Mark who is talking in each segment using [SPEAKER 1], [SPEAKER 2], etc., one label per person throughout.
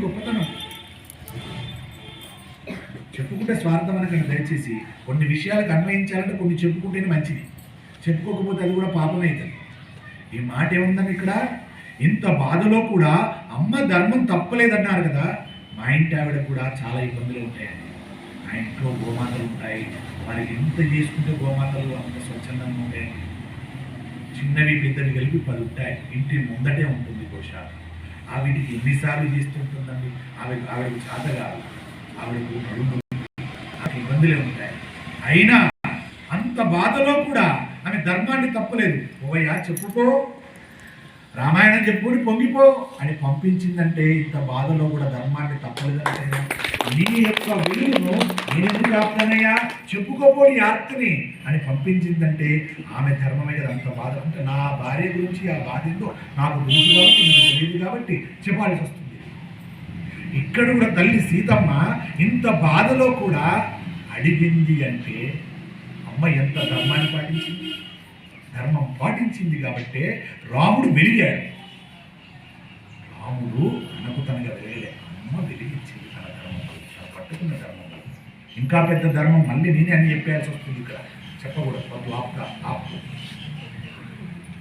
[SPEAKER 1] గొప్పతనం చెప్పుకుంటే స్వార్థం అనకండి. దయచేసి కొన్ని విషయాలకు అన్వయించాలంటే కొన్ని చెప్పుకుంటేనే మంచిది, చెప్పుకోకపోతే అది కూడా పాపం అవుతుంది. ఈ మాట ఏముందని ఇక్కడ, ఇంత బాధలో కూడా అమ్మ ధర్మం తప్పలేదన్నారు కదా. మా ఇంటి ఆవిడ కూడా చాలా ఇబ్బందులు ఉంటాయండి. మా ఇంట్లో గోమాతలు ఉంటాయి, వారికి ఎంత చేసుకుంటే గోమాతలు అంత స్వచ్ఛందంగా ఉంటాయండి. చిన్నవి పెద్దవి కలిపి 10 ఉంటాయి. ఇంటి ముందటే ఉంటుంది గోశాల. ఆవిడికి ఎన్నిసార్లు చేస్తుంటుందండి. ఆవిడకు చేత కాదు, ఆవిడకు నడుము ఇబ్బందులే ఉంటాయి. అయినా అంత బాధలో కూడా ఆమె ధర్మాన్ని తప్పలేదు. ఓయ్యా చెప్పుకో, రామాయణం చెప్పుకొని పొంగిపో అని పంపించిందంటే ఇంత బాధలో కూడా ధర్మాన్ని తప్పలేదంటే నీ యొక్క వెలుగును నేను కాపుతానయ్యా, చెప్పుకోపోని ఆర్తిని అని పంపించిందంటే ఆమె ధర్మమే కదా. అంత బాధ అంటే నా భార్య గురించి ఆ బాధ ఏందో నాకు తెలుసు కాబట్టి, నీకు తెలియదు కాబట్టి చెప్పాల్సి వస్తుంది. ఇక్కడ కూడా తల్లి సీతమ్మ ఇంత బాధలో కూడా అడిగింది అంటే అమ్మ ఎంత ధర్మాన్ని పాటించింది. ధర్మం పాటించింది కాబట్టే రాముడు వెలిగాడు. రాముడు తనకు తనగా వెలగలే, అమ్మ వెలిగించింది తన ధర్మం, తన పట్టుకున్న ధర్మం. ఇంకా పెద్ద ధర్మం మళ్ళీ నేనే అని చెప్పాల్సి వస్తుంది. ఇక్కడ చెప్పకూడదు, ఆపు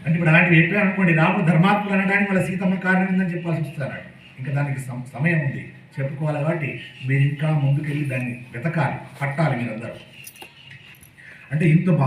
[SPEAKER 1] అంటే ఇప్పుడు అలాంటివి చెప్పాను అనుకోండి, రాముడు ధర్మాత్ముడు అనడానికి వాళ్ళ సీతమ్మ కారణం ఉందని చెప్పాల్సి వస్తుంది. ఇంకా దానికి సమయం ఉంది, చెప్పుకోవాలి. కాబట్టి మీరు ఇంకా ముందుకెళ్ళి దాన్ని వెతకాలి, పట్టాలి మీరందరూ. అంటే ఇంత